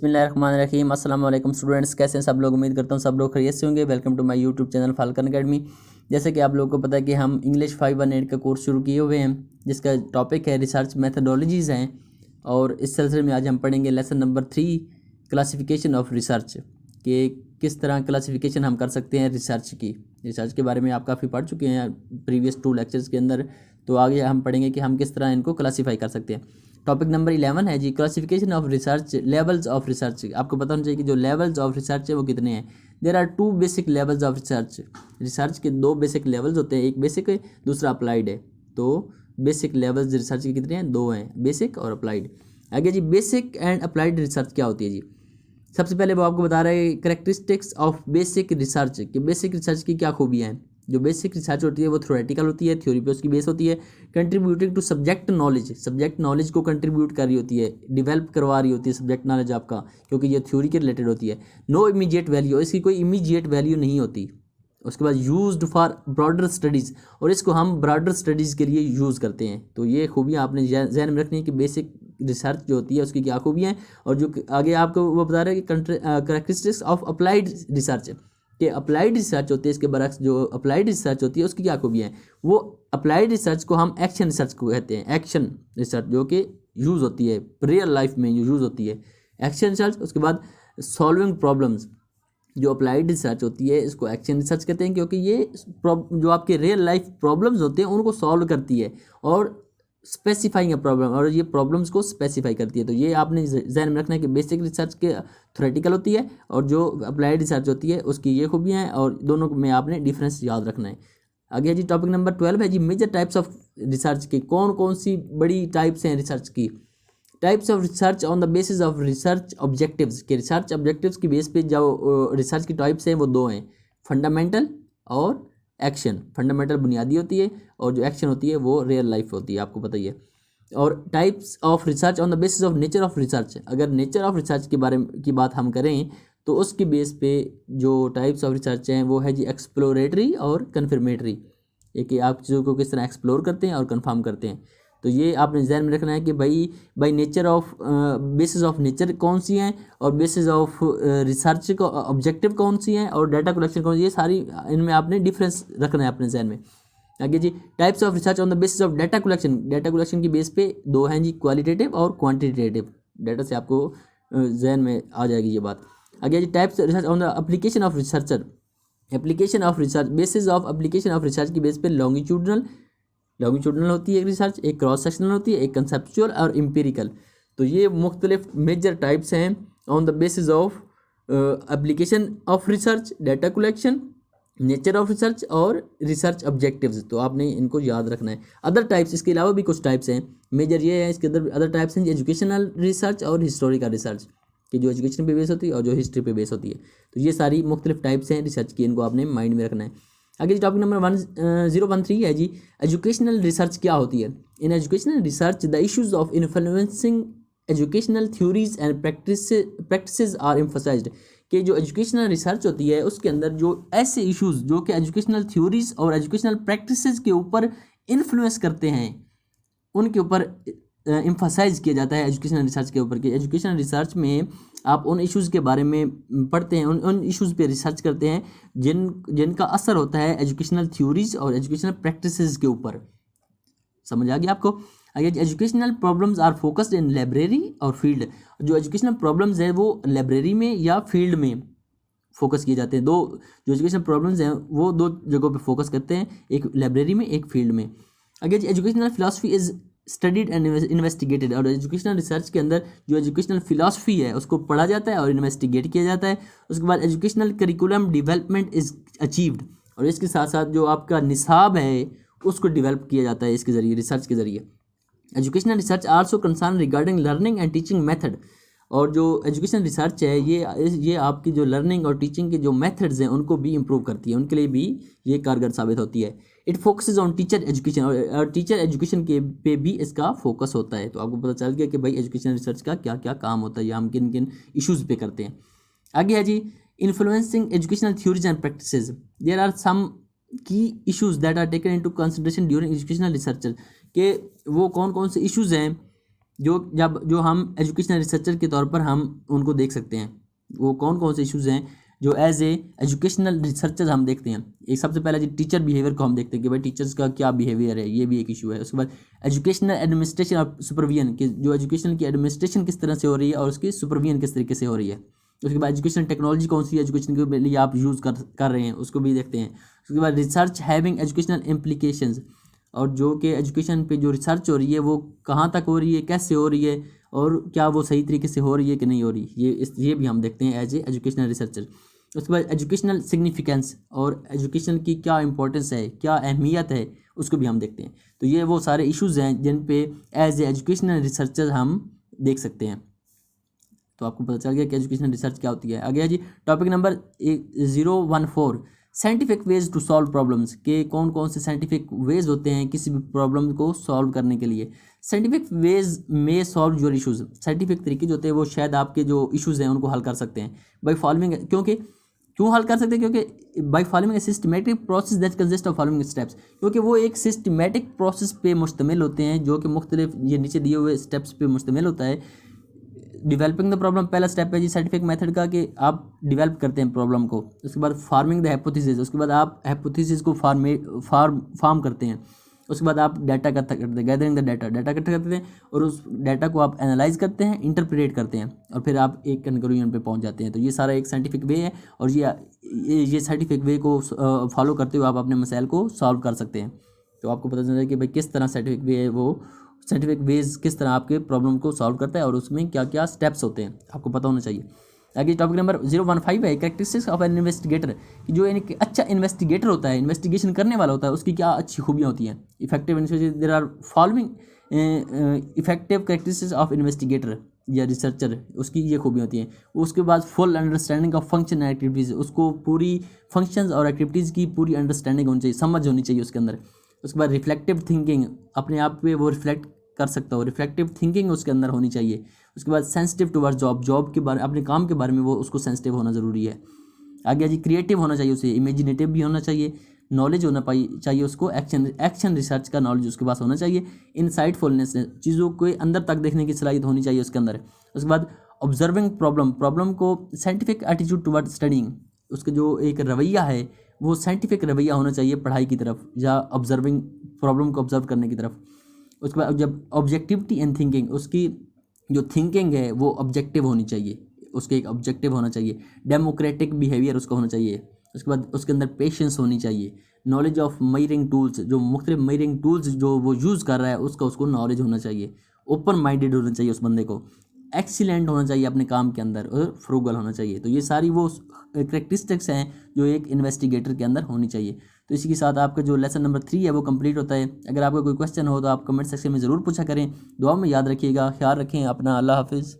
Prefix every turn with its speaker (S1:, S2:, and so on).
S1: बिस्मिल्लाहिर्रहमानिर्रहीम। अस्सलाम वालेकुम स्टूडेंट्स, कैसे हैं सब लोग। उम्मीद करता हूँ सब लोग खैरियत से होंगे। Welcome to my YouTube channel Falcon Academy. जैसे कि आप लोगों को पता है कि हम इंग्लिश 518 का कोर्स शुरू किए हुए हैं, जिसका टॉपिक है रिसर्च मैथडोलॉजीज़ हैं। और इस सिलसिले में आज हम पढ़ेंगे lesson number 3, classification of research, कि किस तरह क्लासिफिकेशन हम कर सकते हैं रिसर्च के बारे में आप काफ़ी पढ़ चुके हैं प्रीवियस 2 लेक्चर्स के अंदर। तो आगे हम पढ़ेंगे कि हम किस तरह इनको क्लासीफाई कर सकते हैं। टॉपिक नंबर 11 है जी, classification of research, levels of research. आपको पता होना चाहिए कि जो लेवल्स ऑफ रिसर्च है वो कितने हैं। There are 2 basic levels of research के 2 बेसिक लेवल्स होते हैं, एक बेसिक है, दूसरा अप्लाइड है। तो बेसिक लेवल्स रिसर्च के कितने हैं, 2 हैं, बेसिक और अप्लाइड। आगे जी, बेसिक एंड अप्लाइड रिसर्च क्या होती है जी। सबसे पहले वो आपको बता रहे हैं करेक्टरिस्टिक्स ऑफ बेसिक रिसर्च, कि बेसिक रिसर्च की क्या खूबियाँ हैं। जो बेसिक रिसर्च होती है वो थ्योरेटिकल होती है, थ्योरी पे उसकी बेस होती है। कंट्रीब्यूटिंग टू सब्जेक्ट नॉलेज को कंट्रीब्यूट कर रही होती है, डेवलप करवा रही होती है सब्जेक्ट नॉलेज आपका, क्योंकि ये थ्योरी के रिलेटेड होती है। नो इमीडिएट वैल्यू, इसकी कोई इमीडिएट वैल्यू नहीं होती। उसके बाद यूज्ड फॉर ब्रॉडर स्टडीज़, और इसको हम ब्रॉडर स्टडीज़ के लिए यूज़ करते हैं। तो ये खूबियाँ आपने जहन में रखनी है कि बेसिक रिसर्च जो होती है उसकी क्या खूबियाँ हैं। और जो आगे आपको वो बता रहे हैं कि करेक्टरिस्टिक्स ऑफ अप्लाइड रिसर्च, कि अप्लाइड रिसर्च होती है, इसके बरक्स जो अप्लाइड रिसर्च होती है उसकी क्या खूबियाँ हैं। वो अप्लाइड रिसर्च को हम एक्शन रिसर्च को कहते हैं, एक्शन रिसर्च जो कि यूज़ होती है रियल लाइफ में, यूज़ होती है एक्शन रिसर्च। उसके बाद सॉल्विंग प्रॉब्लम्स, जो अप्लाइड रिसर्च होती है इसको एक्शन रिसर्च कहते हैं, क्योंकि ये जो आपके रियल लाइफ प्रॉब्लम्स होते हैं उनको सॉल्व करती है और स्पेसिफाइंग अ प्रॉब्लम, और ये प्रॉब्लम्स को स्पेसिफाई करती है। तो ये आपने जहन में रखना है कि बेसिक रिसर्च के थ्योरेटिकल होती है और जो अप्लाइड रिसर्च होती है उसकी ये खूबियाँ हैं, और दोनों में आपने डिफरेंस याद रखना है। आगे जी, टॉपिक नंबर 12 है जी, मेजर टाइप्स ऑफ रिसर्च की। कौन कौन सी बड़ी टाइप्स हैं रिसर्च की। Types of research on the basis of research objectives, के रिसर्च ऑब्जेक्टिव्स की बेस पे जो रिसर्च की टाइप्स हैं वो 2 हैं, फंडामेंटल और एक्शन। फंडामेंटल बुनियादी होती है और जो एक्शन होती है वो रियल लाइफ होती है, आपको पता ही है। और types of research on the basis of nature of research, अगर नेचर ऑफ रिसर्च के बारे में की बात हम करें तो उसकी बेस पे जो टाइप्स ऑफ रिसर्च हैं वो है जी एक्सप्लोरेटरी और कन्फर्मेटरी, ये कि आप चीज़ों को किस तरह एक्सप्लोर करते हैं और कन्फर्म करते हैं। तो ये आपने ध्यान में रखना है कि भाई nature of basis of nature कौन सी हैं, और बेसिस ऑफ रिसर्च का ऑब्जेक्टिव कौन सी हैं, और डाटा कलेक्शन कौन सी, ये सारी इनमें आपने डिफरेंस रखना है अपने जहन में। आगे जी, types of research on the basis of data collection की बेस पे 2 हैं जी, क्वालिटेटिव और क्वांटिटेटिव। डाटा से आपको जहन में आ जाएगी ये बात। आगे जी, types research on the application of researcher, application of research, basis of application of research की बेस पे लॉन्गिट्यूडनल होती है एक रिसर्च, एक क्रॉस सेक्शनल होती है, एक कंसेप्चुअल और एम्पिरिकल। तो ये मुख्तलिफ मेजर टाइप्स हैं on the basis of application of research, data collection, nature of research और रिसर्च ऑब्जेक्टिव्स। तो आपने इनको याद रखना है। अदर टाइप्स, इसके अलावा भी कुछ टाइप्स हैं, मेजर ये है, इसके अंदर अदर टाइप्स हैं एजुकेशनल रिसर्च और हिस्टोरिकल रिसर्च, कि जो एजुकेशन पे बेस होती है और जो हिस्ट्री पे बेस होती है। तो ये सारी मुख्तलिफ टाइप्स हैं रिसर्च की, इनको आपने माइंड में रखना है। आगे टॉपिक नंबर 1013 है जी, एजुकेशनल रिसर्च क्या होती है। In educational research the issues of influencing educational theories and practices are emphasised, कि जो एजुकेशनल रिसर्च होती है उसके अंदर जो ऐसे इश्यूज जो कि एजुकेशनल थ्योरीज और एजुकेशनल प्रैक्टिसेस के ऊपर इन्फ्लुएंस करते हैं उनके ऊपर एम्फसाइज किया जाता है एजुकेशनल रिसर्च के ऊपर। कि एजुकेशनल रिसर्च में आप उन इश्यूज़ के बारे में पढ़ते हैं, उन इश्यूज़ पे रिसर्च करते हैं जिनका असर होता है एजुकेशनल थ्योरीज और एजुकेशनल प्रैक्टिसेस के ऊपर। समझ आ गया आपको। आगे, educational problems are focused in library और फील्ड, जो एजुकेशनल प्रॉब्लम्स है वो लाइब्रेरी में या फील्ड में फोकस किए जाते हैं। जो एजुकेशनल प्रॉब्लम्स हैं वो 2 जगहों पे फोकस करते हैं, एक लाइब्रेरी में, एक फील्ड में। आगे, educational philosophy is studied and investigated, और एजुकेशनल रिसर्च के अंदर जो एजुकेशनल फिलॉसफी है उसको पढ़ा जाता है और इन्वेस्टिगेट किया जाता है। उसके बाद educational curriculum development is achieved, और इसके साथ साथ जो आपका निसाब है उसको डेवलप किया जाता है इसके ज़रिए, रिसर्च के ज़रिए। Educational research also concern regarding learning and teaching method, और जो एजुकेशनल रिसर्च है ये आपकी जो लर्निंग और टीचिंग के जो मेथड्स हैं उनको भी इम्प्रूव करती है, उनके लिए भी ये कारगर साबित होती है। It focuses on teacher education, और टीचर एजुकेशन के पे भी इसका फोकस होता है। तो आपको पता चल गया कि भाई एजुकेशनल रिसर्च का क्या क्या काम होता है या हम किन किन इश्यूज़ पे करते हैं। आगे है जी, influencing educational theories and practices, there are some key issues that are taken into consideration during educational research, के वो कौन कौन से इश्यूज़ हैं जो हम एजुकेशनल रिसर्चर के तौर पर हम उनको देख सकते हैं, वो कौन कौन से इश्यूज़ हैं जो एज ए एजुकेशनल रिसर्चर हम देखते हैं। एक सबसे पहला जी टीचर बिहेवियर को हम देखते हैं कि भाई टीचर्स का क्या बिहेवियर है, ये भी एक इशू है। उसके बाद एजुकेशनल एडमिनिस्ट्रेशन और सुपरविजन कि जो एजुकेशन की एडमिनिस्ट्रेशन किस तरह से हो रही है और उसकी सुपरविजन किस तरीके से हो रही है। उसके बाद एजुकेशन टेक्नोलॉजी कौन सी एजुकेशन के लिए आप यूज़ कर रहे हैं, उसको भी देखते हैं। उसके बाद रिसर्च हैविंग एजुकेशनल इम्प्लीकेशंस, और जो कि एजुकेशन पे जो रिसर्च हो रही है वो कहाँ तक हो रही है, कैसे हो रही है, और क्या वो सही तरीके से हो रही है कि नहीं हो रही, ये भी हम देखते हैं एज ए एजुकेशनल रिसर्चर। उसके बाद एजुकेशनल सिग्निफिकेंस और एजुकेशन की क्या इंपॉर्टेंस है, क्या अहमियत है, उसको भी हम देखते हैं। तो ये वो सारे इश्यूज़ हैं जिन पे एज ए एजुकेशनल रिसर्चर हम देख सकते हैं। तो आपको पता चल गया कि एजुकेशनल रिसर्च क्या होती है। आगे जी topic number 014 scientific ways to solve problems के कौन कौन से साइंटिफिक वेज होते हैं किसी भी प्रॉब्लम को सॉल्व करने के लिए। साइंटिफिक वेज में सॉल्व योर इश्यूज, साइंटिफिक तरीके जो होते हैं वो शायद आपके जो इश्यूज़ हैं उनको हल कर सकते हैं बाई फॉलोइंग। क्यों हल कर सकते हैं? क्योंकि by following a systematic process that consist of following steps, क्योंकि वो एक सिस्टमेटिक प्रोसेस पे मुश्तमिल होते हैं जो कि मुख्तलिफ ये नीचे दिए हुए स्टेप्स पे मुश्तमिल होता है। डिवेलपिंग द प्रॉब्लम पहला स्टेप है जी साइंटिफिक मेथड का कि आप डिवेल्प करते हैं प्रॉब्लम को। उसके बाद फार्मिंग द हाइपोथेसिस, उसके बाद आप हाइपोथेसिस को फार्म करते हैं। उसके बाद आप डाटा इकट्ठा करते हैं, गैदरिंग द डाटा इकट्ठा करते हैं और उस डाटा को आप एनालाइज करते हैं, इंटरप्रेट करते हैं और फिर आप एक कंक्लूजन पे पहुंच जाते हैं। तो ये सारा एक साइंटिफिक वे है और ये साइंटिफिक वे को फॉलो करते हुए आप अपने मसाइल को सॉल्व कर सकते हैं। तो आपको पता चल जाए कि भाई किस तरह साइंटिफिक वे है, वो साइंटिफिक वेज किस तरह आपके प्रॉब्लम को सॉल्व करता है और उसमें क्या क्या स्टेप्स होते हैं आपको पता होना चाहिए। आगे टॉपिक नंबर 015 है कैरेक्टरिस्टिक्स ऑफ एन इन्वेस्टिगेटर, कि जो एक अच्छा इन्वेस्टिगेटर होता है, इन्वेस्टिगेशन करने वाला होता है, उसकी क्या अच्छी खूबियाँ होती हैं। Effective there are following effective characteristics of investigator या रिसर्चर, उसकी ये खूबियाँ होती हैं। उसके बाद full understanding of function and activities, उसको पूरी फंक्शंस और एक्टिविटीज़ की पूरी अंडरस्टैंडिंग होनी चाहिए, समझ होनी चाहिए उसके अंदर। उसके बाद रिफ्लेक्टिव थिंकिंग, अपने आप पे वो रिफ्लेक्ट कर सकता हो, रिफ्लेक्टिव थिंकिंग उसके अंदर होनी चाहिए। उसके बाद सेंसिटिव टुवर्ड्स जॉब के बारे, अपने काम के बारे में वो उसको सेंसिटिव होना ज़रूरी है। आगे जी क्रिएटिव होना चाहिए उसे, इमेजिनेटिव भी होना चाहिए, नॉलेज होना चाहिए उसको, एक्शन रिसर्च का नॉलेज उसके पास होना चाहिए, इनसाइटफुलनेस, चीज़ों को अंदर तक देखने की सलाहियत होनी चाहिए उसके अंदर। उसके बाद ऑब्जर्विंग प्रॉब्लम को साइंटिफिक एटीट्यूड टुवर्ड स्टडिंग, उसका जो एक रवैया है वो साइंटिफिक रवैया होना चाहिए पढ़ाई की तरफ या ऑब्जर्विंग प्रॉब्लम को ऑब्जर्व करने की तरफ। उसके बाद जब ऑब्जेक्टिविटी एंड थिंकिंग, उसकी जो थिंकिंग है वो ऑब्जेक्टिव होनी चाहिए, उसके एक ऑब्जेक्टिव होना चाहिए। डेमोक्रेटिक बिहेवियर उसका होना चाहिए। उसके बाद उसके अंदर पेशेंस होनी चाहिए। नॉलेज ऑफ मेजरिंग टूल्स, जो मुख्तलिफ मेजरिंग टूल्स जो वो यूज़ कर रहा है उसको नॉलेज होना चाहिए। ओपन माइंडेड होना चाहिए उस बंदे को। एक्सीलेंट होना चाहिए अपने काम के अंदर और फ्रूगल होना चाहिए। तो ये सारी वो करेक्टरिस्टिक्स हैं जो एक इन्वेस्टिगेटर के अंदर होनी चाहिए। तो इसी के साथ आपका जो लेसन नंबर 3 है वो कंप्लीट होता है। अगर आपका कोई क्वेश्चन हो तो आप कमेंट सेक्शन में ज़रूर पूछा करें। दुआ में याद रखिएगा, ख्याल रखें अपना। अल्लाह हाफिज़।